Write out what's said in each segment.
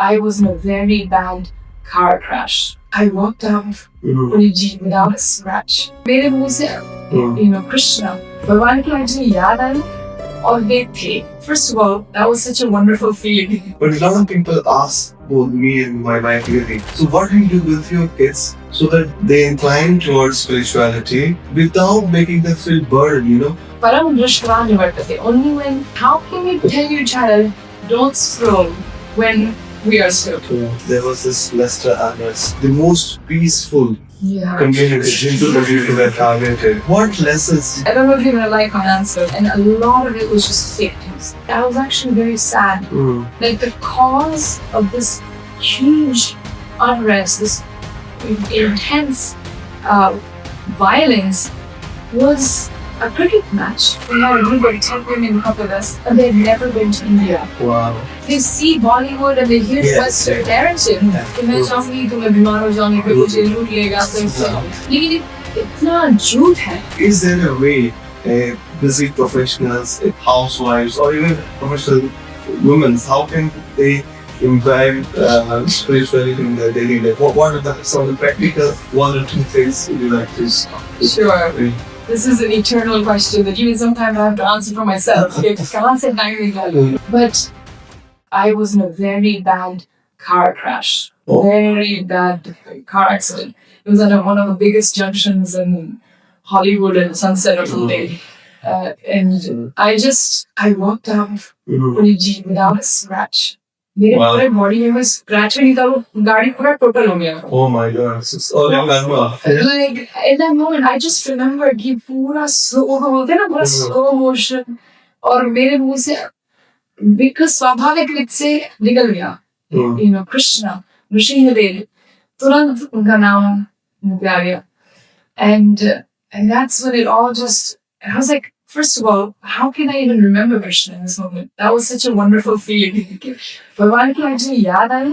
I was in a very bad car crash. I walked out of Puneet without a scratch. मेरे मुंह से, Krishna, भगवान की आज याद आई और वे थे. First of all, that was such a wonderful feeling. But a lot of people ask both me and my wife really, so what do you do with your kids so that they incline towards spirituality without making them feel burdened, Param Drishtvani Vartate. Only when, how can you tell your child, don't scroll when we are still? There was this Lester Address, the most peaceful community, Hindu community that targeted. What lessons? I don't know if you're gonna like my answer, and a lot of it was just fake news. I was actually very sad. Like the cause of this huge unrest, this intense violence was a cricket match. We had a group of 10 women come with us, and they'd never been to India. Wow. They see Bollywood and they hear Western narrative. कि मैं चाहूँगी तुम्हें बीमार हो जाऊँगी, कोई मुझे लूट लेगा, लेकिन इतना झूठ है. Is there a way busy professionals, housewives, or even professional women, how can they imbibe spirituality in their daily life? What are some of the practical one or two things you like to Sure. This is an eternal question that even sometimes I have to answer for myself. But I was in a very bad car crash. Very bad car accident. It was at one of the biggest junctions in Hollywood and Sunset or something. And I walked out of Puneet without a scratch. मेरे पूरे body में बस scratch भी नहीं था, वो गाड़ी पूरा टोटल हो गया. Oh my God, it's all in Dharma. Like in that moment, I just remembered कि पूरा slow बोलते हैं ना, पूरा slow motion और मेरे मुंह से बिल्कुल स्वाभाविक रूप से निकल गया. Krishna, ऋषि तुरंत उनका नाम मुझे आ गया. And that's when it all just, I was like, first of all, how can I even remember Krishna in this moment? That was such a wonderful feeling. भगवान की आज याद आई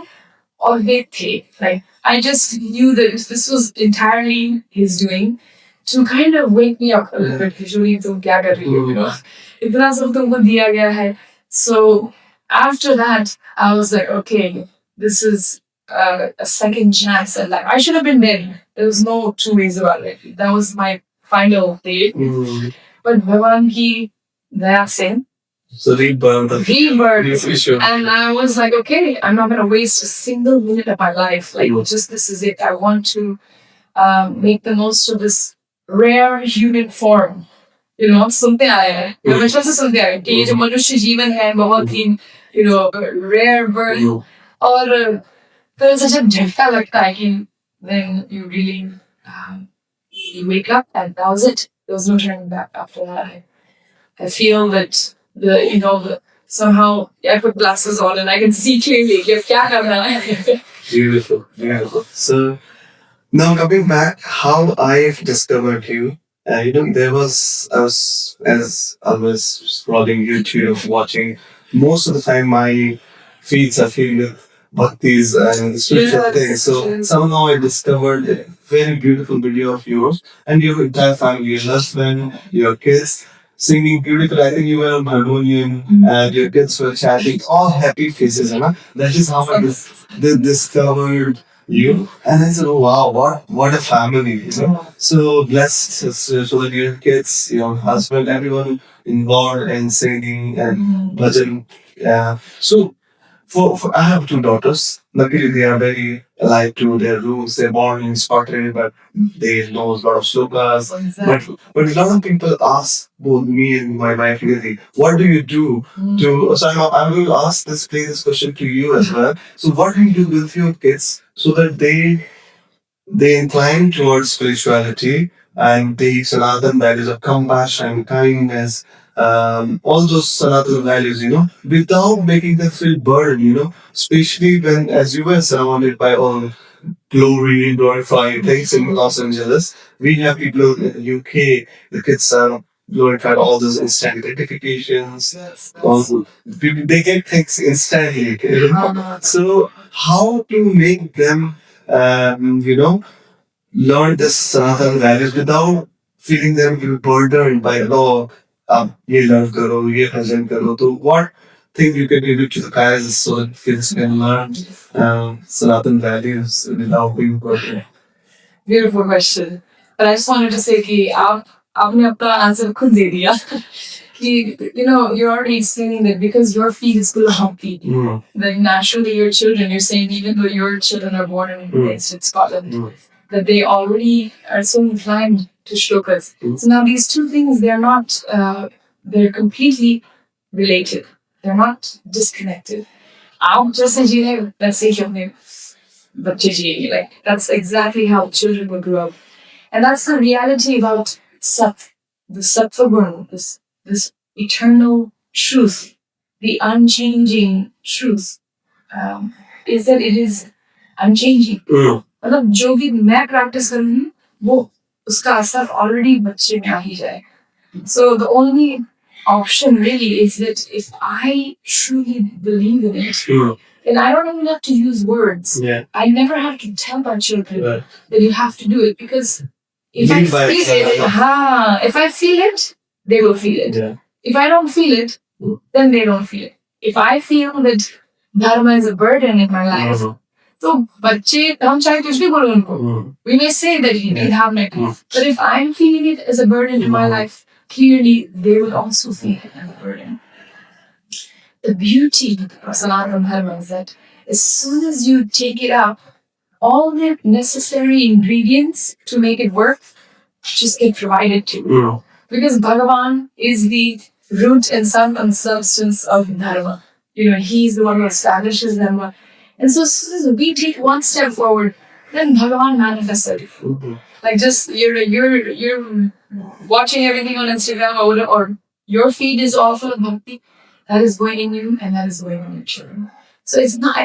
और वे थे. Like, I just knew that this was entirely his doing to kind of wake me up a little bit. Kishori, तुम क्या कर रही हो? इतना सब तुमको दिया गया है. So after that, I was like, okay, this is a second chance at life. I should have been dead. There was no two ways about it. That was my final day. But Bhagwan ki daya se. So rebirth. And I was like, okay, I'm not going to waste a single minute of my life. Like, just this is it. I want to make the most of this rare human form. सुनते आए हैं. बचपन से सुनते आए कि ये जो मनुष्य जीवन है बहुत ही, rare birth. और फिर ऐसा जब झटका लगता है कि then you really you wake up and that was it. There was no turning back after that. I feel that somehow I put glasses on and I can see clearly. क्या करना है? Beautiful. So now coming back, how I've discovered you. There was, as I was scrolling YouTube, watching, most of the time my feeds are filled with Bhaktis and spiritual things. So somehow I discovered a very beautiful video of yours and your entire family, your husband, your kids, singing beautiful. I think you were on harmonium and your kids were chanting, all happy faces. That is how I discovered you. And I said, oh wow, what a family. So blessed so that your kids, your husband, everyone involved in singing and bhajan. So for I have two daughters. Luckily, they are very alive to their roots. They're born in Scotland, but they know a lot of slokas. But a lot of people ask both me and my wife really, what do you do to? So I will play this question to you as well. So what do you do with your kids so that they incline towards spirituality and the Sanatan values of compassion, kindness, all those Sanatan values, without making them feel burdened, especially when, as you were surrounded by all glorified things in Los Angeles, we have people in the UK, the kids are glorified all those instant gratifications. They get things instantly. So how to make them, learn this Sanatan values without feeling them burdened by law. ये learn करो, ये भजन करो. So what thing you can give it to the guys so that kids can learn Sanatan values without being burdened? Beautiful question. But I just wanted to say कि आपने अपना answer खुद दे दिया. कि, you're already explaining that because your feed is full of Bhakti, that naturally your children, you're saying even though your children are born and raised in Scotland, that they already are so inclined to shlokas. So now these two things, they're not, they're completely related. They're not disconnected. आप जैसे जी रहे वैसे ही अपने बच्चे जिएंगे. Like that's exactly how children will grow up, and that's the reality about Sat, the Sattva Guna, this eternal truth, the unchanging truth, is that it is unchanging. मतलब जो भी मैं practice कर रही हूँ वो उसका असर already बच्चे में आ ही जाए. So the only option really is that if I truly believe in it, then I don't even have to use words. I never have to tell my children that you have to do it, because if I feel it, they will feel it. If I don't feel it, then they don't feel it. If I feel that dharma is a burden in my life, so बच्चे हम चाहे कुछ भी बोलो उनको, we may say that you need harmony, but if I'm feeling it as a burden in my life, clearly they will also feel it as a burden. The beauty of Sanatan Dharma is that as soon as you take it up, all the necessary ingredients to make it work just get provided to you. Because Bhagavan is the root and sum and substance of Dharma. He's the one who establishes Dharma. And so as soon as we take one step forward, then Bhagavan manifests it. Like just you're watching everything on Instagram or your feed is all full of bhakti. That is going in you and that is going in your children. So it's not,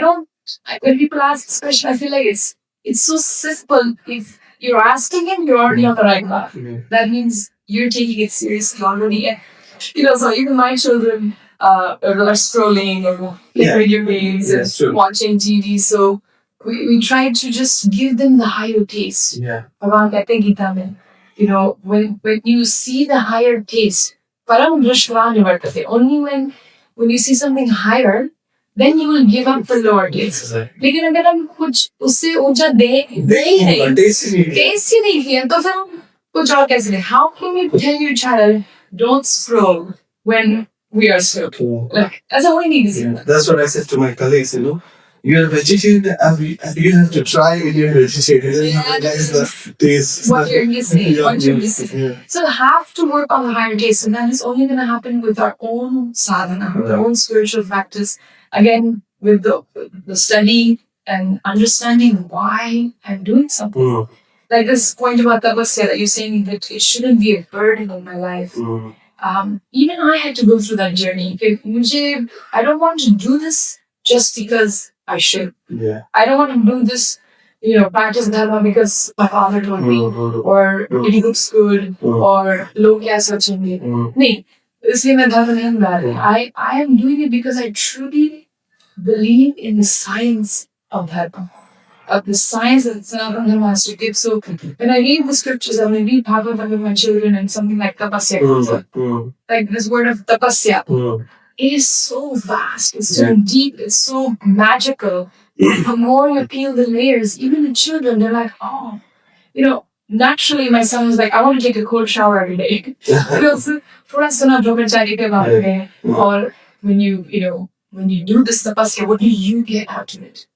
when people ask this question, I feel like it's so simple. If you're asking it, you're already on the right path. That means you're taking it seriously already. And, so even my children are scrolling or playing video games and watching TV. So we try to just give them the higher taste. Bhagavan कहते हैं गीता में, when you see the higher taste, param drishva nivartate. Only when you see something higher, then you will give up the lower taste. लेकिन अगर हम कुछ उससे ऊंचा दे ही नहीं, taste ही नहीं किया, तो फिर हम कुछ और कैसे दें? How can you tell your child don't scroll when we are scrolling? Like that's all we need is That's what I said to my colleagues. You're a vegetarian, you have to try when you're a vegetarian. The taste. What you're missing. So we have to work on the higher taste, and that is only going to happen with our own sadhana, with our own spiritual practice. Again, with the study and understanding why I'm doing something. Like this point about tapasya that you're saying that it shouldn't be a burden in my life. Even I had to go through that journey. I don't want to do this just because I should. I don't want to do this, practice dharma because my father told me, or it looks good, or log kya sochenge. Nahin, isliye main dharma nahi niva rahi. I am doing it because I truly believe in the science of dharma, of the science that Sanatan Dharma has to give. So when I read the scriptures, when I read Bhagavad with my children and something like tapasya, like this word of tapasya, it is so vast, it's so deep, it's so magical. The more you peel the layers, even the children, they're like, oh, naturally my son was like, I want to take a cold shower every day. For us to not or when you do this tapasya, what do you get out of it?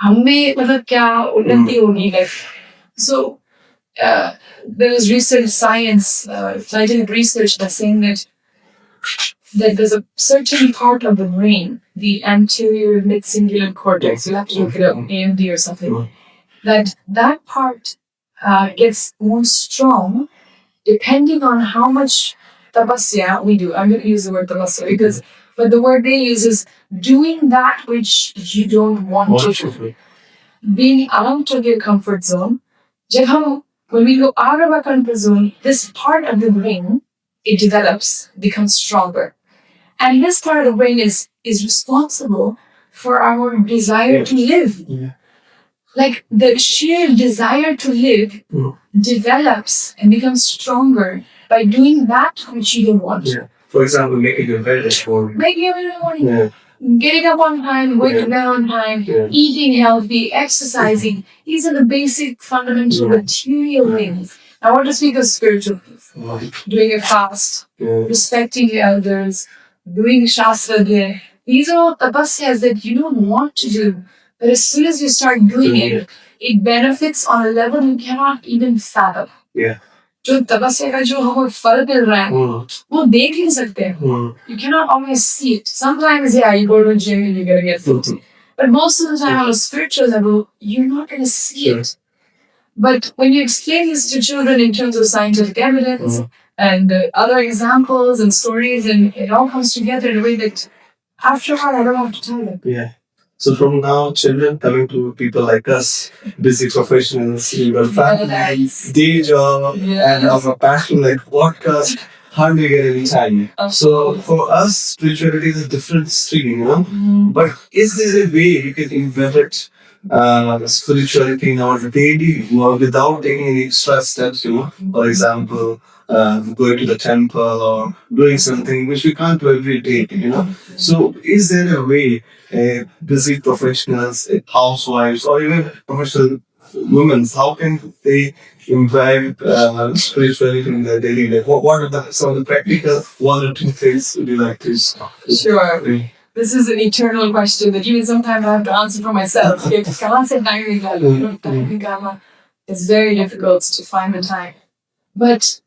हमें मतलब क्या उन्नति होगी like so there was recent scientific research that's saying that there's a certain part of the brain, the anterior mid-cingulate cortex, you'll have to look it up, AMD or something, that part gets more strong depending on how much tapasya we do. I'm going to use the word tapasya but the word they use is doing that which you don't want to do. Being out of your comfort zone. When we go out of our comfort zone, this part of the brain, it develops, becomes stronger. And this part of the brain is responsible for our desire to live. Like the sheer desire to live develops and becomes stronger by doing that which you don't want. For example, making your bed is for Making your bed in the morning. yeah. Getting up on time, waking up on time, eating healthy, exercising. These are the basic, fundamental, material things. I want to speak of spiritual things. Doing a fast, respecting your elders, doing shastra there. These are all tapasyas that you don't want to do. But as soon as you start doing it, it benefits on a level you cannot even fathom. Yeah. जो तपस्या का जो हमें फल मिल रहा है वो देख नहीं सकते हैं. You cannot always see it. Sometimes, yeah, you go to a gym and you're going to get fit. But most of the time on a spiritual level, you're not going to see it. But when you explain this to children in terms of scientific evidence and other examples and stories, and it all comes together in a way that after a while I don't have to tell them. Yeah. So from now, children coming to people like us, busy professionals, your family, day job, and our passion like podcast, how do you get any time? So for us, spirituality is a different stream, you know. But is there a way you can embed spirituality in our daily work without taking any extra steps, you know? For example, going to the temple or doing something which we can't do every day, you know. So is there a way busy professionals, housewives, or even professional women, how can they imbibe spirituality in their daily life? What are some of the practical one or two things would you like to Sure. This is an eternal question that even sometimes I have to answer for myself. It's very difficult to find the time. But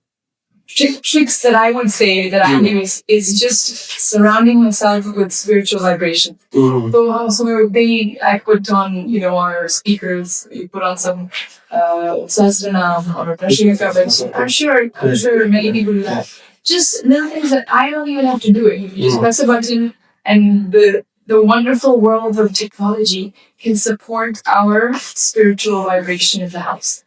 tricks that I would say that I do is just surrounding myself with spiritual vibration. So I put on, our speakers, you put on some Sahasranam or Prashika. I'm sure many people do that. Just little things that I don't even have to do it. You just press a button and the wonderful world of technology can support our spiritual vibration in the house.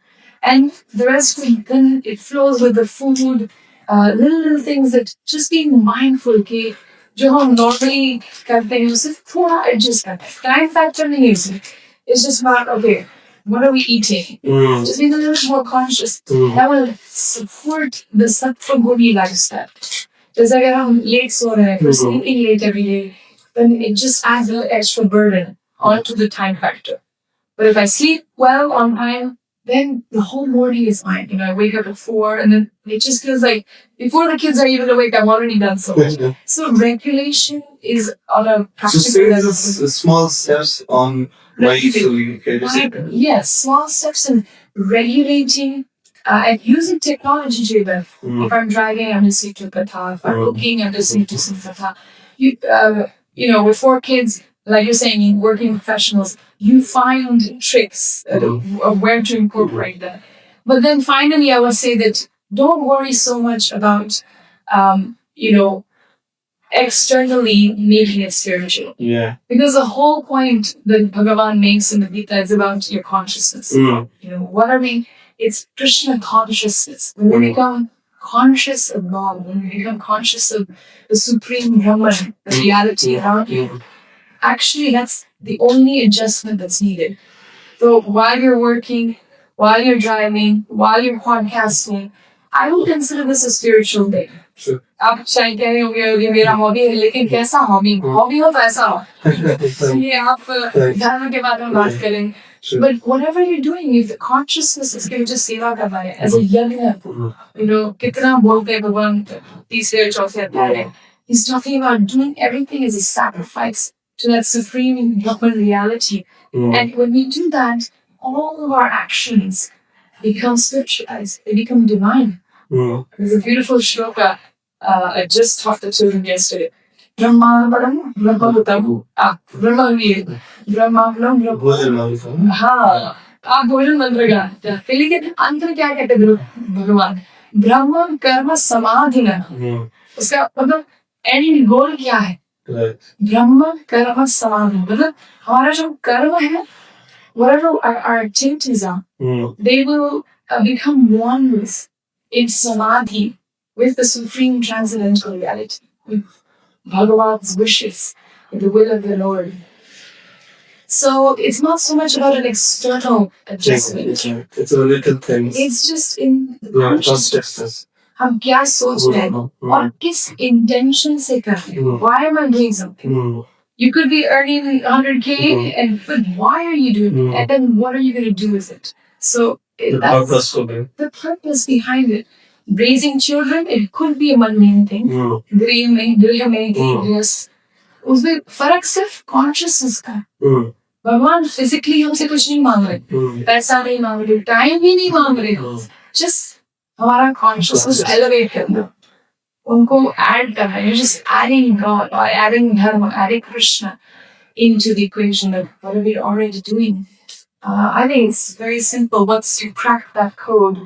And the rest then it flows with the food, little things that just being mindful कि जो हम normally करते हैं उसे थोड़ा adjust करते हैं. Time factor नहीं है इसमें. It's just about, okay, what are we eating? Just being a little more conscious. That will support the sattva guni lifestyle. जैसे अगर हम late सो रहे हैं, if we're sleeping late every day, then it just adds a little extra burden onto the time factor. But if I sleep well on time, then the whole morning is fine. I wake up at 4 and then it just feels like before the kids are even awake, I've already done so much. So regulation is on a practical level. So small steps on mindfully. Yes, small steps in regulating and using technology, Jayben. If I'm driving, I'm listening to Katha. If I'm cooking, I'm listening to some Katha. With 4 kids, like you're saying, working professionals, you find tricks of where to incorporate that. But then finally, I would say that don't worry so much about, externally making it spiritual. Yeah. Because the whole point that Bhagavan makes in the Gita is about your consciousness. It's Krishna consciousness. When we become conscious of God, when we become conscious of the Supreme Brahman, the reality around you, actually, that's the only adjustment that's needed. So while you're working, while you're driving, while you're podcasting, I would consider this a spiritual day. Sure. आप चाहे कह रहे होंगे मेरा hobby है लेकिन कैसा hobby हो तो ऐसा हो ये आप धर्म के बारे में बात करें. But whatever you're doing, if the consciousness is going to सेवा करना है as a yajna, कितना बोलते हैं भगवान तीसरे चौथे अध्याय में, he's talking about doing everything as a sacrifice to that supreme Brahman reality. And when we do that, all of our actions become spiritualized. They become divine. There's a beautiful shloka I just taught the children yesterday. Brahma Brahma Brahma हाँ आप भोजन मंत्र का लेकिन अंतर क्या कहते भगवान ब्रह्म कर्म समाधिना उसका मतलब एंड गोल क्या है ब्रह्म कर्म समाधि मतलब हमारा जो कर्म है whatever our activities are they will become one in samadhi with the supreme transcendental reality, with Bhagavan's wishes, with the will of the Lord. So it's not so much about an external adjustment. It's a little thing. It's just in consciousness. हम क्या सोच रहे हैं और किस intention से कर रहे हैं. Why am I doing something? You could be earning 100K, but why are you doing it? And then what are you going to do with it? So that's the purpose behind it. Raising children, it could be a mundane thing. गृह में गृहस्थ, उसमें फर्क सिर्फ consciousness का है. भगवान physically हमसे कुछ नहीं मांग रहे, पैसा नहीं मांग रहे, टाइम भी नहीं मांग रहे, जस्ट हमारा कॉन्शियसनेस एलिवेट करना, उनको ऐड करना. You're just adding God or adding Dharma, adding Krishna into the equation of what are we already doing. I think it's very simple. Once you crack that code,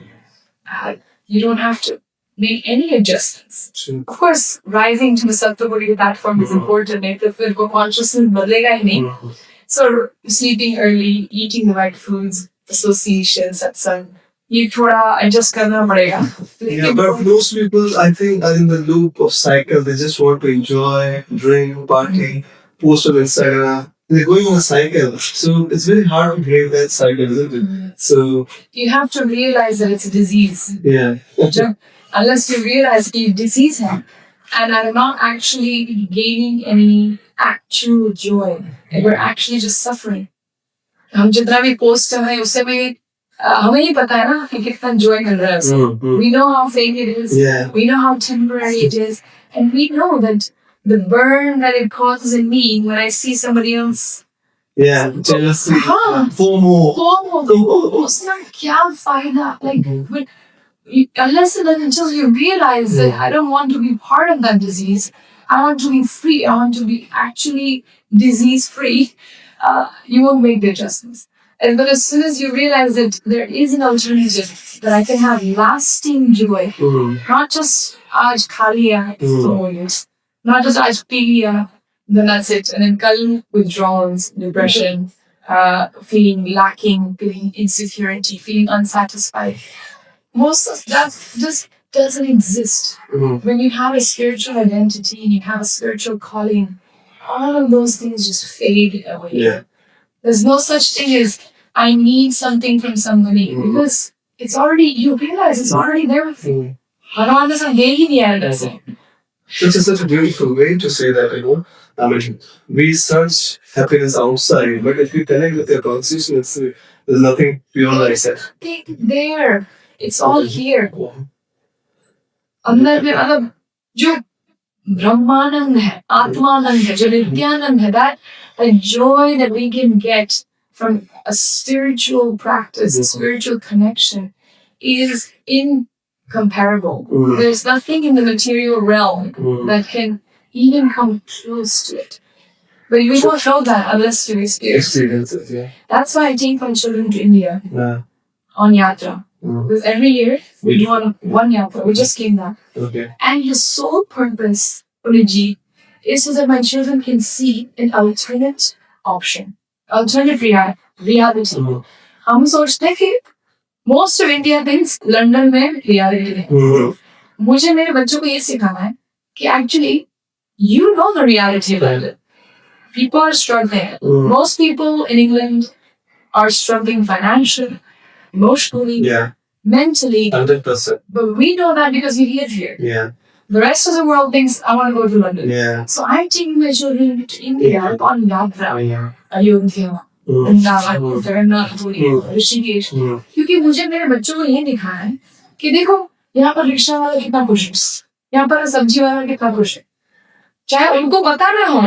you don't have to make any adjustments. Of course, rising to the Sattva-Buddhi platform is important. If your consciousness badlega hi nahi. So, sleeping early, eating the right foods, associations, satsang, you thoda adjust karna padega. Yeah, but most people, I think, are in the loop of cycle. They just want to enjoy, drink, party, post on Instagram. They're going on a cycle. So it's very hard to break that cycle, isn't it? So you have to realize that it's a disease. Yeah. Unless you realize that you disease है and are not actually gaining any actual joy, and we're actually just suffering. हम जितना भी post कर रहे हैं उससे भी हमें ही पता है ना कि कितना enjoy कर रहा है. We know how fake it is. Yeah. We know how temporary it is, and we know that the burn that it causes in me when I see somebody else. Yeah, jealousy. FOMO. उसका क्या फायदा? But unless and until you realize that I don't want to be part of that disease, I want to be free, I want to be actually disease-free, you won't make the adjustments. But as soon as you realize that there is an alternative, that I can have lasting joy, not just aaj khali hai, not just aaj pee liya, then that's it. And then kal withdrawals, depression, feeling lacking, feeling insecurity, feeling unsatisfied. Most of that just doesn't exist. When you have a spiritual identity and you have a spiritual calling, all of those things just fade away. Yeah. There's no such thing as I need something from somebody because it's already, you realize it's already there with you. Bhagavan doesn't does it. Which is such a beautiful way to say that, I mean, we search happiness outside, but if you connect with your consciousness, there's nothing beyond ourselves. Nothing there. It's all here. अंदर में मतलब जो ब्रह्मानंद है, आत्मानंद है, जो नित्यानंद है, that the joy that we can get from a spiritual practice, a spiritual connection, is incomparable. There's nothing in the material realm that can even come close to it. But we won't know that unless you experience it. Yeah. That's why I take my children to India on yatra. Because every year we do one yatra. We just came back. Okay. And his sole purpose, Puneet, is so that my children can see an alternate option, alternate reality. हम सोचते हैं कि most of India thinks London में reality है. मुझे मेरे बच्चों को ये सिखाना है कि actually you know the reality of London. People are struggling. Most people in England are struggling financially, emotionally, mentally. 100%. But we know that because we live here. Yeah. The rest of the world thinks, I want to go to London. Yeah. So I'm taking my children to India on yatra. Ayodhya, Vrindavan, Jagannath Puri, Rishikesh. क्योंकि मुझे मेरे बच्चों को ये दिखाना है कि देखो यहाँ पर रिक्शा वाला कितना खुश है, यहाँ पर सब्जी वाला कितना खुश है, चाहे उनको पता ना हो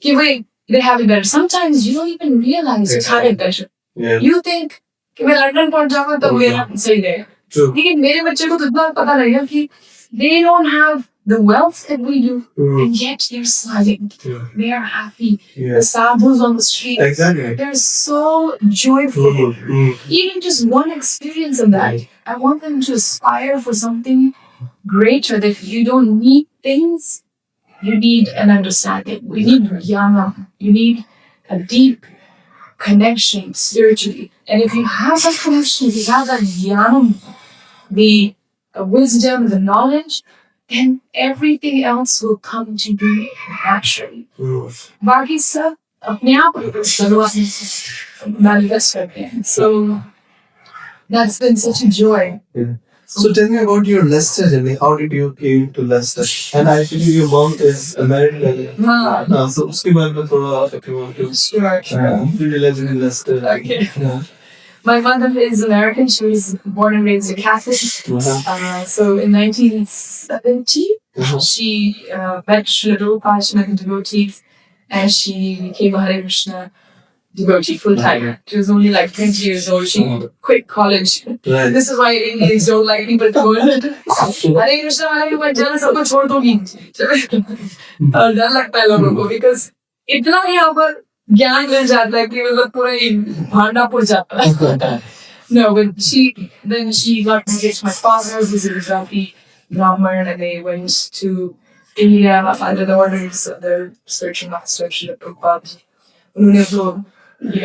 कि भाई they have it better. Sometimes you don't even realize you have it better. You think कि मैं लंदन पहुंच जाऊंगा तो मेरा सही रहेगा. लेकिन मेरे बच्चे को तो इतना पता लगेगा कि they don't have the wealth that we do, and yet they're smiling. They are happy. The sadhus on the street, they're so joyful. Even just one experience of that, I want them to aspire for something greater, that you don't need things, you need an understanding. We need jnana. You need a deep connection spiritually. And if you have that connection, if you have that jnana, the wisdom, the knowledge, then everything else will come to you naturally. बाकी सब अपने आप manifest करते हैं. So that's been such a joy. So tell me about your Leicester journey. How did you came to Leicester? And I believe your mom is American. So उसके बारे में थोड़ा if you want to. Sure. You live in Leicester. Okay. Yeah. My mother is American. She was born and raised a Catholic. So in 1970, she met Srila Prabhupada, she met the devotees, and she became a Hare Krishna devotee full time. She was only like 20 years old. She quit college. Right. This is why Indians don't like people to go in. Hare Krishna वाला भी बन जाना सबको छोड़ दोगी और डर लगता है लोगों को because इतना ही यहाँ पर ज्ञान मिल जाता है कि मतलब पूरा ही भांडा पुर जाता है. No, but she got engaged to my father, who's a Gujarati Brahmin, and they went to India under the orders of their spiritual master, Srila Prabhupada. उन्होंने तो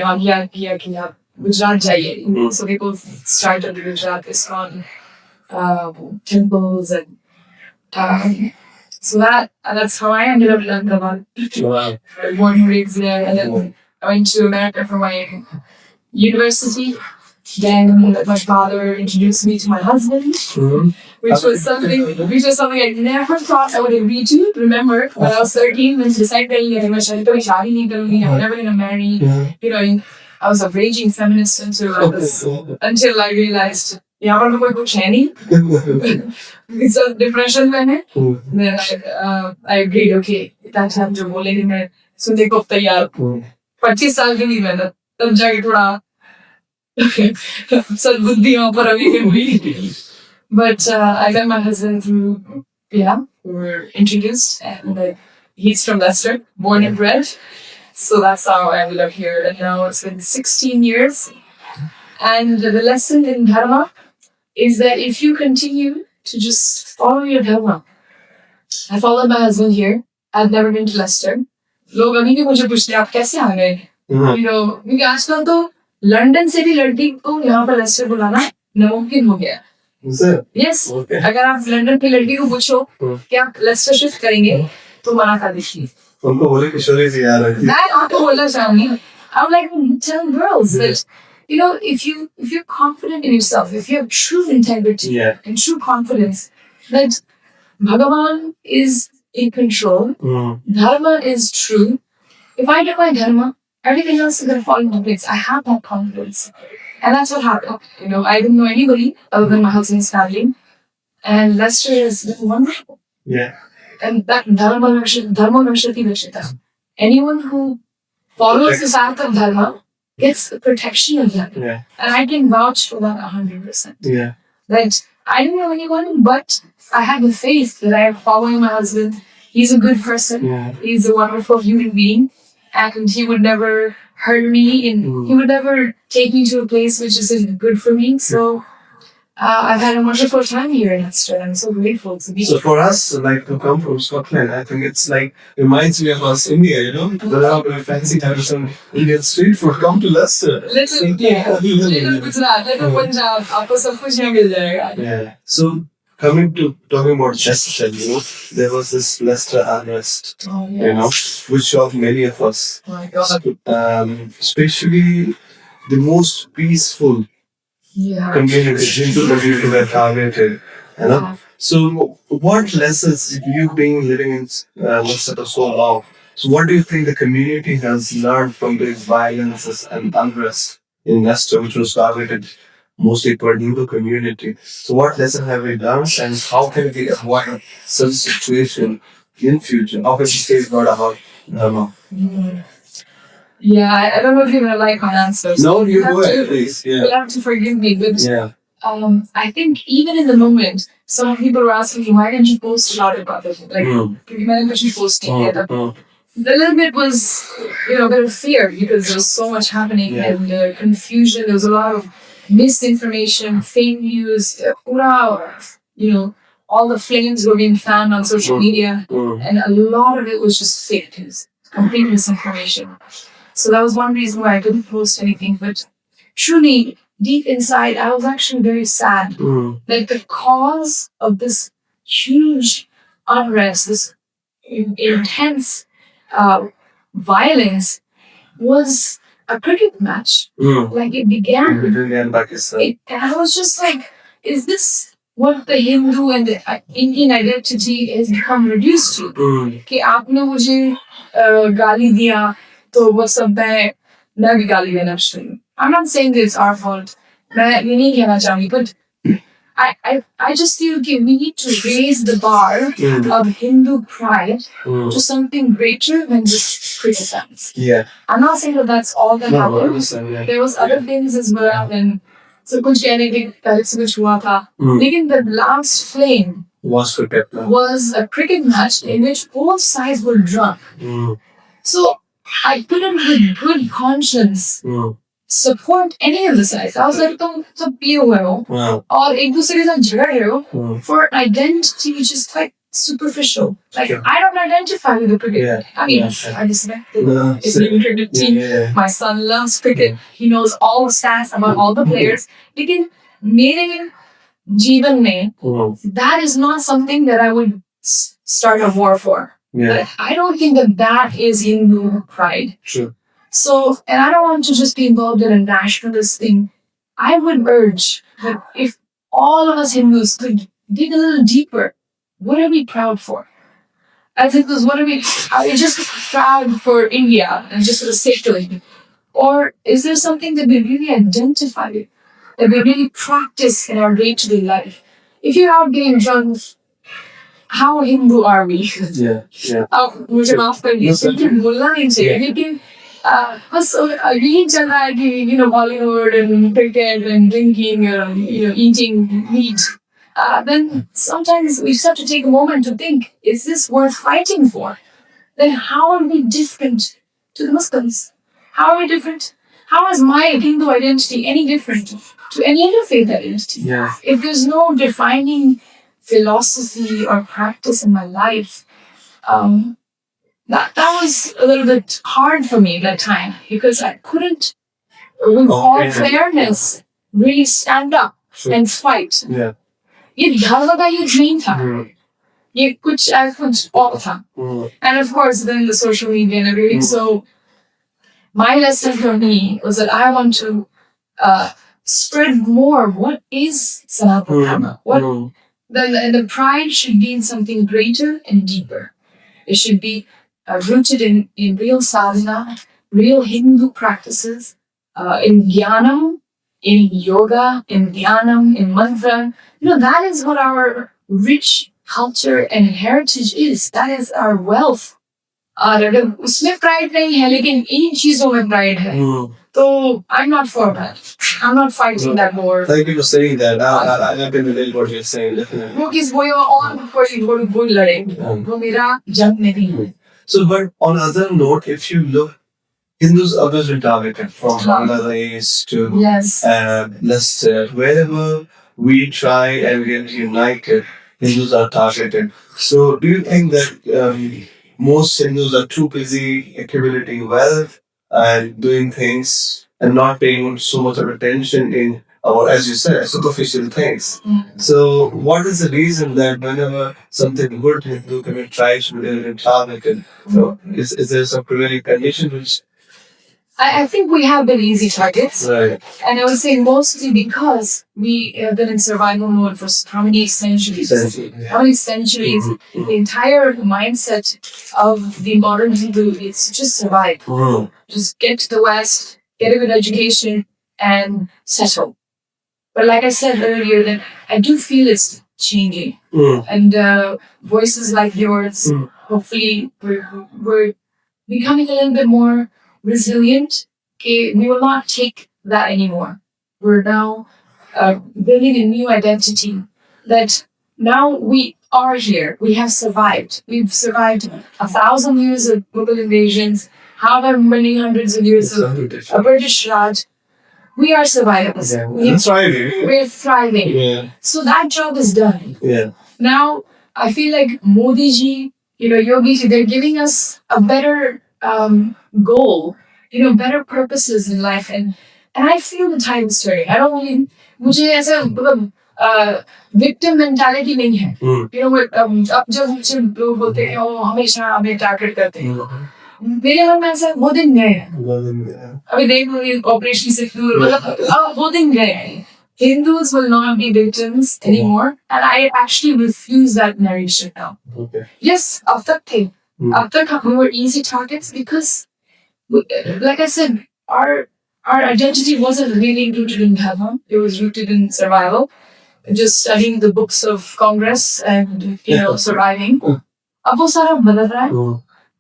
आज्ञा किया कि आप गुजरात जाइए. So they both started the Gujarat ISKCON temples and so that's how I ended up in Ahmedabad. Wow. Born and raised there, and then I went to America for my university. Then my father introduced me to my husband, which was something I never thought I would agree to. Remember, when I was 13, when I decided that I'm never gonna marry. You know, I was a raging feminist until I realized, यहाँ पर तो कोई कुछ है नहीं. It's a depression में है. Then I agreed, okay, इतना टाइम जो बोलेंगे मैं सुनने को तैयार. 25 साल की थी मैंने तब जाके थोड़ा सद्बुद्धि वहाँ पर अभी हुई. But I met my husband through, we were introduced, and he's from Leicester, born and bred. So that's how I ended up here. And now it's been 16 years. And the lesson in Dharma is that if you continue to just follow your Dharma. I followed my husband here. I've never been to Leicester. लोग अभी भी मुझे पूछते हैं आप कैसे आ गए? You know, क्योंकि आजकल तो लंदन से भी लड़की को यहाँ पर लेस्टर बुलाना नामुमकिन हो गया. Yes. Okay. अगर आप लंदन की लड़की को पूछो कि आप लेस्टर शिफ्ट करेंगे तो मना कर देगी. उनको बोले किशोरी जी आ रही है. मैं आपको बोलना चाहूँगी. I'm like, tell girls that, you know, if you're confident in yourself, if you have true integrity and true confidence that Bhagavan is in control, Dharma is true. If I do my Dharma, everything else is going to fall into place. I have that confidence. And that's what happened. You know, I didn't know anybody other than my husband's family. And Leicester is wonderful. Yeah. And that Dharma Nashati Vashita. Anyone who follows the path of Dharma gets the protection of that. Yeah. And I can vouch for that 100%. Yeah. That I didn't know anyone, but I had the faith that I am following my husband. He's a good person. Yeah. He's a wonderful human being. And he would never hurt me. And he would never take me to a place which isn't good for me. So I've had a wonderful time here in Leicester. I'm so grateful to be here. So for us, like to come from Scotland, I think it's like reminds me of us India, you know? Without a fancy type of some Indian street food, come to Leicester. Little Gujarat, little Punjab, आपको सब कुछ यहाँ मिल जाएगा. Yeah. So talking about Leicester, you know, there was this Leicester unrest, you know, which shocked many of us. Oh my God. Especially the most peaceful communities, Hindu community were targeted. You know? So what lessons, you being living in Leicester for so long, so what do you think the community has learned from the violences and unrest in Leicester, which was targeted mostly toward Hindu community? So what lesson have we learned, and how can we avoid such situation in future? How can we safeguard about Dharma? Yeah, I don't know if you're gonna like my answers. No, you go ahead, please. Yeah. You'll have to forgive me, but I think even in the moment, some people were asking me, why didn't you post about it? Like, क्योंकि मैंने कुछ भी post नहीं किया था. The little bit was, you know, a bit of fear because there was so much happening and confusion. There was a lot of misinformation, fake news, you know, all the flames were being fanned on social media, and a lot of it was just fake news, complete misinformation. So that was one reason why I couldn't post anything. But truly, deep inside, I was actually very sad. Like the cause of this huge unrest, this intense violence was a cricket match. Like it began. India and Pakistan. And I was just like, is this what the Hindu and the Indian identity has become reduced to. कि आपने मुझे गाली दिया तो वो सब मैं भी गाली देना शुरू करूं. I'm not saying that it's our fault. मैं ये नहीं कहना चाहूंगी, but I just feel that we need to raise the bar of Hindu pride to something greater than just criticizing. Yeah. I'm not saying that that's all that happened. Yeah. There was other things as well, and so कुछ कहने के पहले से कुछ हुआ था. लेकिन the last flame was a cricket match in which both sides were drunk. So I couldn't with good conscience support any of the sides. I was like, तुम सब पिए हुए हो और एक दूसरे के साथ झगड़ रहे हो for an identity which is quite superficial. Like I don't identify with the cricket. Yeah. I mean, I respect it's a cricket team. My son loves cricket. He knows all the stats about all the players. लेकिन मेरे जीवन में that is not something that I would start a war for. Yeah. I don't think that is Hindu pride. Sure. So, and I don't want to just be involved in a nationalist thing. I would urge that if all of us Hindus could dig a little deeper, what are we proud for? As Hindus, are we just proud for India and just for the sake of it? Or is there something that we really identify with, that we really practice in our day-to-day life? If you're out getting drunk, how Hindu are we? Yeah. मुझे माफ करिए, लेकिन बोलना नहीं चाहिए. लेकिन बस यही चल रहा है कि Bollywood and cricket and drinking, eating meat. Then sometimes we just have to take a moment to think: is this worth fighting for? Then how are we different to the Muslims? How are we different? How is my Hindu identity any different to any other faith identity? Yeah. If there's no defining philosophy or practice in my life, that was a little bit hard for me at that time because I couldn't, with all fairness, really stand up and fight. Yeah. ये धर्म का ये dream था. ये कुछ और था. And of course, then the social media and everything. So my lesson for me was that I want to spread more what is Sanatan Dharma. Then the pride should be in something greater and deeper. It should be rooted in real sadhana, real Hindu practices, in jnanam, in yoga, in dhyanam, in mantra. That is what our rich culture and heritage is. That is our wealth. अगर उसमें pride नहीं है, लेकिन इन चीजों में pride है, तो I'm not for that. I'm not fighting that war. Thank you for saying that. I can relate what you're saying. Definitely. वो किस वो और कोई लड़े, वो मेरा जंग नहीं है. So, but on other note, if you look, Hindus always been targeted from Bangladesh to let's say wherever we try and get united, Hindus are targeted. So, do you think that most Hindus are too busy accumulating wealth and doing things and not paying so much of attention in, or as you said, superficial things? So, what is the reason that whenever something good Hindu community tries to live in targeted, is there some prevailing condition which? I think we have been easy targets. Right. And I would say mostly because we have been in survival mode for how many centuries? How many centuries? The entire mindset of the modern Hindu is to just survive. Just get to the West, get a good education, and settle. But like I said earlier, that I do feel it's changing. And voices like yours, hopefully we're becoming a little bit more resilient. Okay, we will not take that anymore. We're now building a new identity that now we are here. We have survived. We've survived 1,000 years of Mughal invasions, however many hundreds of years of a British Raj. We are survivors. We're thriving. We're thriving. Yeah. So that job is done. Yeah. Now, I feel like Modi ji, Yogi ji, they're giving us a better goal, better purposes in life. And I feel the time is turning. I don't really, मुझे ऐसा victim mentality नहीं है. अब जब मुझे लोग बोलते हैं वो हमेशा हमें टारगेट करते हैं, मेरे मन में ऐसा वो दिन गए हैं. अभी देख लो ऑपरेशन से दूर, मतलब वो दिन गए हैं. Hindus will not be victims anymore, and I actually refuse that narration now. Okay. Yes, अब तक थे. अब तक we were easy targets because, like I said, our identity wasn't really rooted in dharma. It was rooted in survival. Just studying the books of Congress and surviving. अब वो सारा बदल रहा है.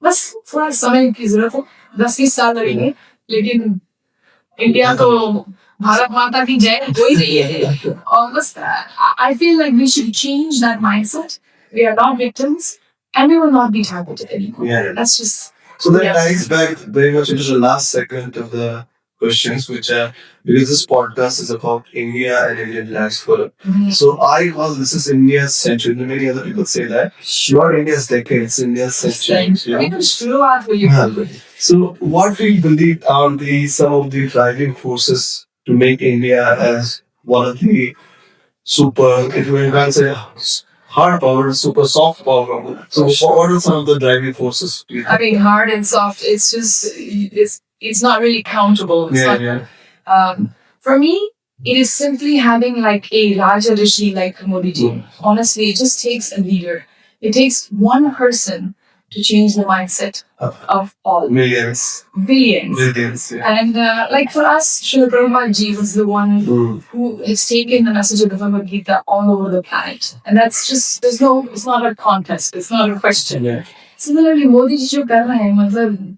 बस थोड़ा समय की जरूरत है. 10-20 साल लगेंगे. लेकिन इंडिया तो भारत माता की जय हो ही रही है. और बस I feel like we should change that mindset. We are not victims and we will not be targeted anymore. Yeah. That's just. So that ties back very much into the last segment of the questions, which are because this podcast is about India and Indian diaspora. So I call this is India's century. Many other people say that. Not India's decade, it's India's century. We can screw out with you. So what we believe are some of the driving forces to make India as one of the super, if we can say hard power, super soft power. So what are some of the driving forces? I mean, hard and soft. It's just it's not really countable. For me, it is simply having like a Raja Rishi like Modi ji. Honestly, it just takes a leader. It takes one person to change the mindset of all. Millions. Billions. Yeah. And like for us, Srila Prabhupada ji was the one who has taken the message of the Bhagavad Gita all over the planet. And that's just, it's not a contest. It's not a question. Yeah. Similarly, Modi ji jo kar rahe hain, matlab,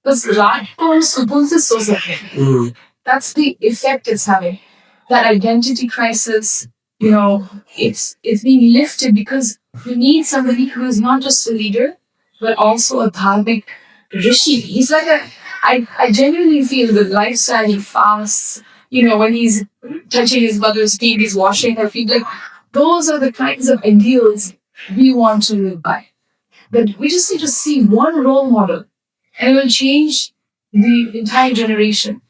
bas raat ko hum sukun se so sakte hain. That's the effect it's having. That identity crisis, it's being lifted because we need somebody who is not just a leader, but also a dharmic rishi. He's like I genuinely feel the lifestyle he fasts, when he's touching his mother's feet, he's washing her feet. Like, those are the kinds of ideals we want to live by. But we just need to see one role model and it will change the entire generation.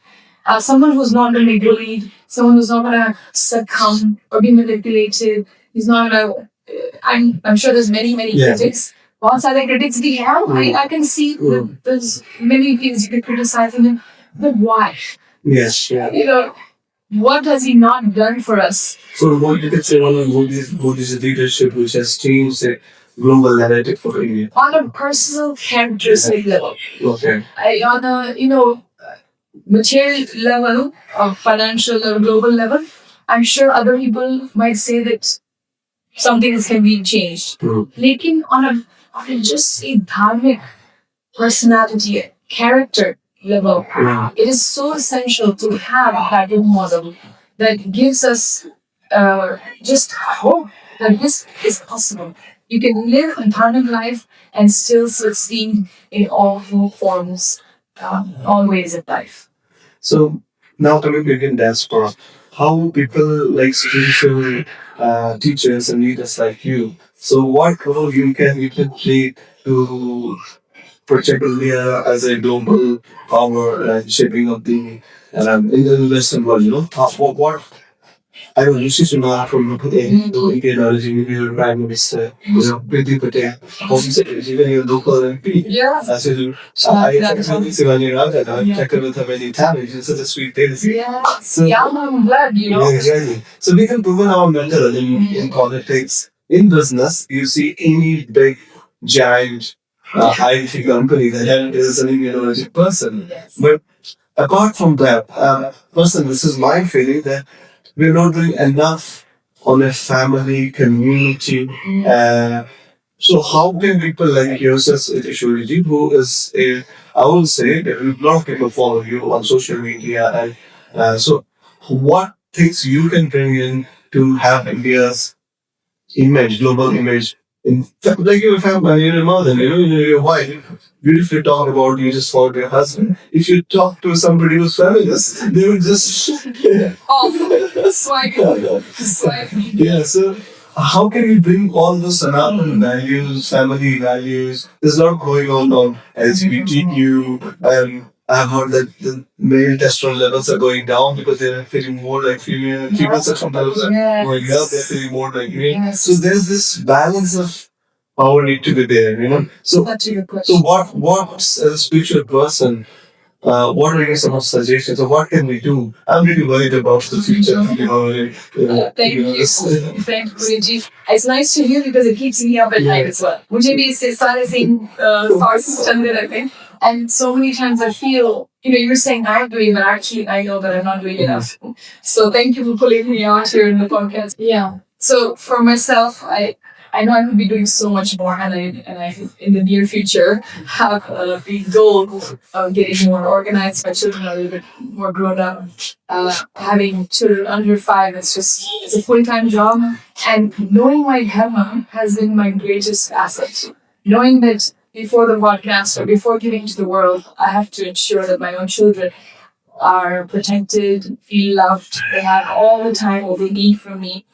Someone who's not going to be bullied, someone who's not going to succumb or be manipulated. He's not going to. I'm sure there's many critics. Once other critics we have, I can see that there's many things you can criticize him, but why? Yes, yeah. What has he not done for us? So what you could say one of Modi's leadership which has changed the global narrative for India? On a personal characteristic level. Okay. On a, material level, or financial or global level, I'm sure other people might say that something can be changed. Lekin on a just a dharmic personality, character level, it is so essential to have that role model that gives us just hope that this is possible. You can live a dharmic life and still succeed in all forms, all ways of life. So now coming to Indian diaspora, how people like spiritual teachers and leaders like you. So what role you can play to project India as a global power and shaping of the in the Western world? What I don't know, you see now from the Indian origin, your Prime Minister, Priti Patel, even your local MP. Yeah. I actually see when you're out there, I checked with her many times. It's such a sweet day to see. Yeah. So, I'm glad, Yeah, exactly. So we can prove our mental in politics. In business, you see any big, giant, IT company that is an Indian origin person. Yes. But apart from that, person, this is my feeling that we're not doing enough on a family, community. So how can people like yourself, Kishori Ji, who is I will say that a lot of people follow you on social media, and so what things you can bring in to have India's image, global image, like your family, your mother, your wife. Beautifully talk about you just for your husband. If you talk to somebody who's feminist, they would just off. Swag. Yeah, so how can we bring all those Sanatan values, family values? There's a lot going on LGBTQ, and I've heard that the male testosterone levels are going down because they're feeling more like female. Female sexual levels are going up, they're feeling more like male. So there's this balance of power need to be there, So, That's a good question. so what as a spiritual person, what are your some of suggestions or what can we do? I'm really worried about the future. Thank you. Thank you, Puneet. It's nice to hear because it keeps me up at night as well. मुझे भी इससे सारे same thoughts चलते रहते हैं. And so many times I feel, you're saying I'm doing, but actually I know that I'm not doing enough. So thank you for pulling me out here in the podcast. Yeah. So for myself, I know I will be doing so much more, and I in the near future have a big goal of getting more organized. My children are a little bit more grown up. Having children under 5, it's a full-time job, and knowing my dharma has been my greatest asset. Knowing that before the podcast or before giving to the world, I have to ensure that my own children are protected, feel loved, they have all the time what they need from me.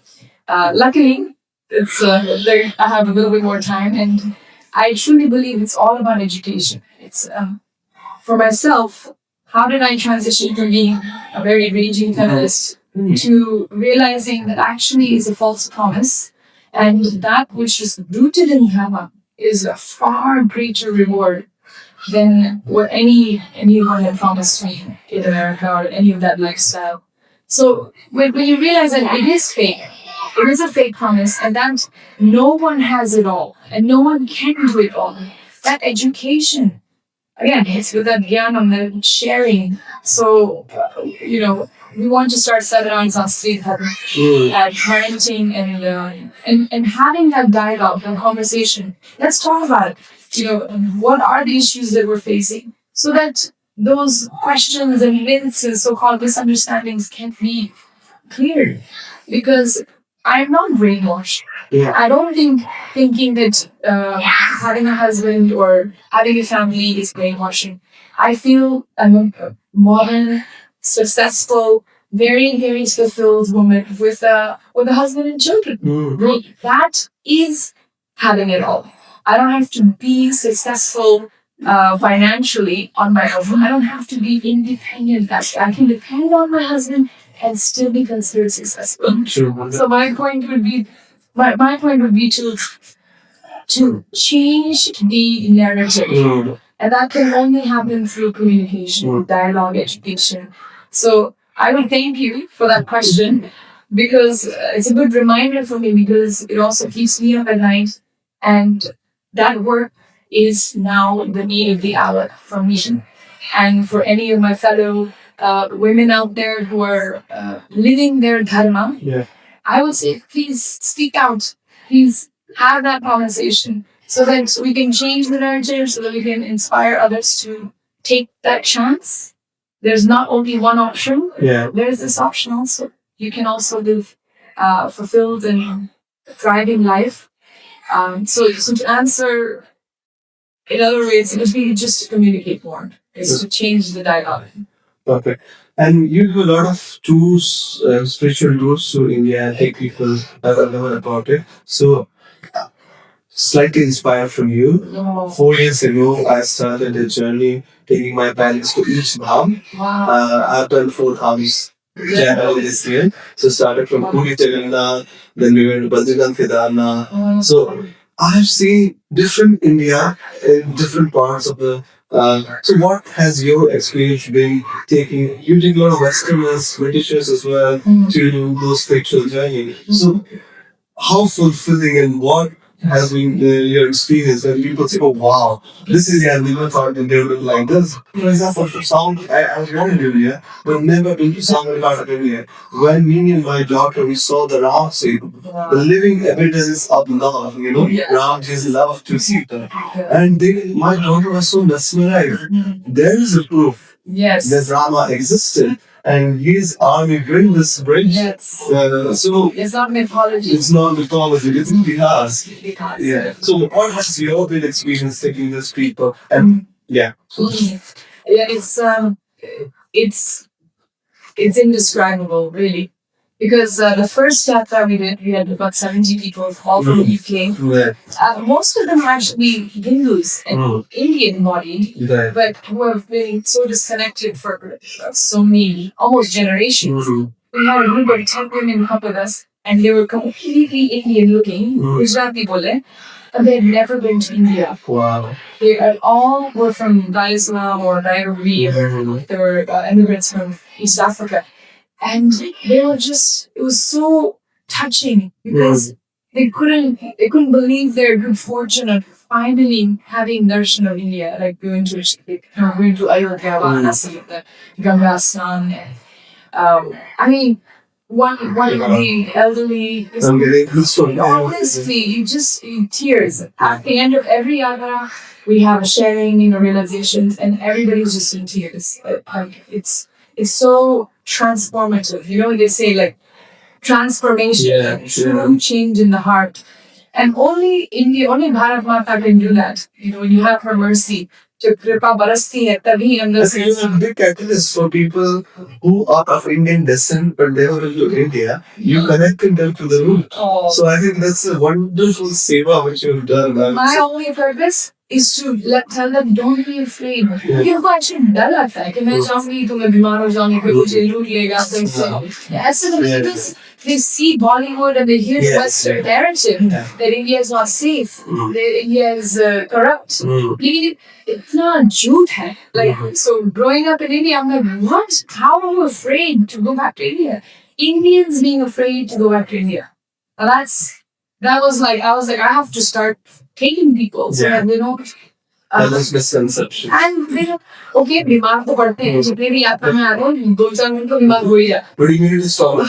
Luckily, I have a little bit more time, and I truly believe it's all about education. It's for myself. How did I transition from being a very raging feminist to realizing that actually is a false promise, and that which is rooted in dharma is a far greater reward than what anyone had promised me in America or any of that lifestyle. So when you realize that it is fake. It is a fake promise, and that no one has it all, and no one can do it all. That education, again, it's with that gyanam, that sharing. So, we want to start seminars on Sanskrit and parenting and having that dialogue, that conversation. Let's talk about it. What are the issues that we're facing, so that those questions and myths and so-called misunderstandings can be cleared. Because I'm not brainwashed. Yeah. I don't think thinking that having a husband or having a family is brainwashing. I feel I'm a modern, successful, very, very fulfilled woman with a husband and children. That is having it all. I don't have to be successful financially on my own. I don't have to be independent. I can depend on my husband and still be considered successful. Sure. So my point would be to change the narrative, and that can only happen through communication, dialogue, education. So I would thank you for that question, because it's a good reminder for me, because it also keeps me up at night, and that work is now the need of the hour for me and for any of my fellow women out there who are living their dharma. Yeah. I would say, please speak out. Please have that conversation, so that we can change the narrative, so that we can inspire others to take that chance. There's not only one option. Yeah. There's this option also. You can also live fulfilled and thriving life. So to answer in other ways, it would be just to communicate more. It's to change the dialogue. Perfect. And you do a lot of tours, spiritual tours to India, and take people learn about it. So, slightly inspired from you. 4 years ago, I started a journey taking my parents to each dham. I've done 4 dhams January this year. So, started from Puri Jagannath, then we went to Badrinath Kedarnath. So, I've seen different India in different parts of the. So, what has your experience been taking? You did a lot of Westerners, Britishers as well, to those spiritual journey. So, how fulfilling and what has been your experience when people say, "Oh wow, this is I never thought that they would look like this." For example, for sound, I was born in India, but never been to some part of India. When me and my daughter we saw the Ram Setu, the living evidence of love. Ram just loved to Sita, and my daughter was so mesmerized. There is a proof that Rama existed. And his army built this bridge. Yes. So It's not mythology. it's not mythology, it's Itihas. Yeah. So what has your been experience taking these people? And yeah. Yeah, it's indescribable, really. Because the first yatra we had about 70 people, all from the UK. Yeah. Most of them are actually Hindus and Indian bodied, Yeah. but who have been so disconnected for so many, almost generations. We had a group of 10 women come with us, and they were completely Indian looking, Gujarati bole, and they had never been to India. Wow. They all were from Dar es Salaam or Nairobi, or they were immigrants from East Africa. And they were just, it was so touching because they couldn't believe their good fortune of finally having darshan of India, like going to Ayodhya, Varanasi, the Ganga Snan, and I mean, one of the elderly, I'm getting goosebumps. honestly, tears. At the end of every yatra, we have a sharing, realizations, and everybody's just in tears. Like it's so transformative. They say like transformation, true change in the heart. And only India, only Bharat Mata can do that. When you have her mercy, जब कृपा बरसती है तभी अंदर That's a big catalyst for people who are of Indian descent but they were to India. You connected them to the root. So I think that's a wonderful seva which you've done. My only purpose is to tell them, don't be afraid. उनको actually डर लगता है कि मैं जाऊंगी तो मैं बीमार हो जाऊंगी, कोई मुझे लूट लेगा, ऐसे because they see Bollywood and they hear the Western narrative that India is not safe, that India is corrupt. लेकिन इतना झूठ है. Like, so growing up in India, I'm like, what? How are you afraid to go back to India? Indians being afraid to go back to India. And I was like, I have to start taking people so that they don't. That's misconception. And they don't, okay, बीमार तो पड़ते हैं, जितने भी यात्रा में आते हैं, 2-4 दिन तो बीमार हो ही जाए. But you need to stop.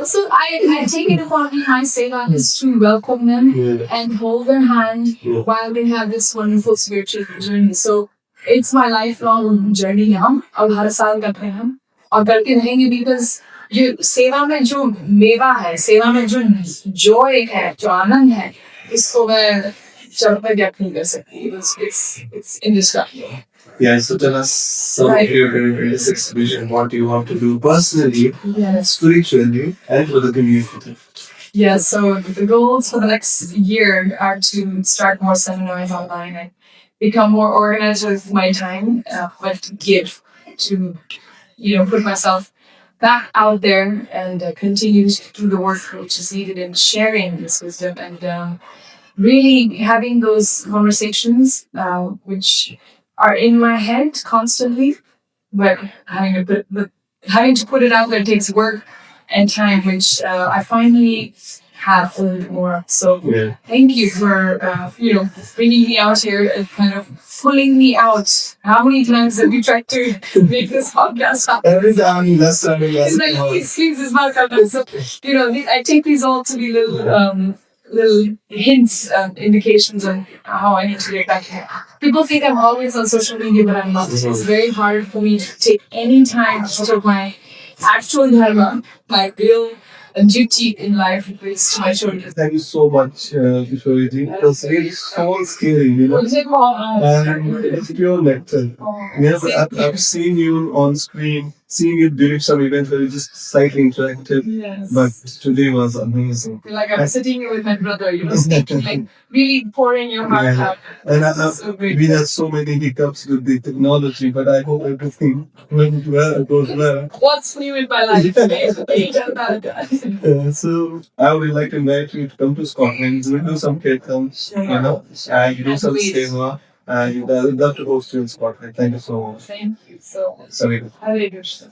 So I take it upon me, my seva is to welcome them and hold their hand while they have this wonderful spiritual journey. So it's my lifelong journey now. अब हर साल करते हैं हम और करते रहेंगे because जो सेवा में जो मेवा है, सेवा में जो joy है, जो आनंद है, इसको मैं शब्द में व्यक्त नहीं कर सकती. It's indescribable. Yeah, so tell us some of your 2026 vision. What do you want to do personally, spiritually, and for the community? Yeah, so the goals for the next year are to start more seminars online and become more organized with my time, but give to, put myself back out there and continue to do the work which is needed in sharing this wisdom and really having those conversations which are in my head constantly, but having to put it out there takes work and time, which I finally have a little bit more. So thank you for bringing me out here and kind of pulling me out. How many times have you tried to make this podcast happen? Every time, last time. It's like, please, it's not coming. So, I take these all to be little hints and indications on how I need to get back here. People think I'm always on social media, but I'm not. It's very hard for me to take any time out of my actual dharma, my real duty in life is to my children. Thank you so much, Kishori Ji. It was really soul scaring, and it's pure nectar. Yes, I've seen you on screen, seeing you during some events where you're just slightly interactive. Yes. But today was amazing. Like I'm sitting here with my brother, speaking, like really pouring your heart out. And we had so many hiccups with the technology, but I hope everything went well, goes well. What's new in my life? So I would like to invite you to come to Scotland. We'll do some kirtans, and do some seva. And I would love to host you in Scotland. Thank you so much. Thank you so much. Sorry. Hare Krishna.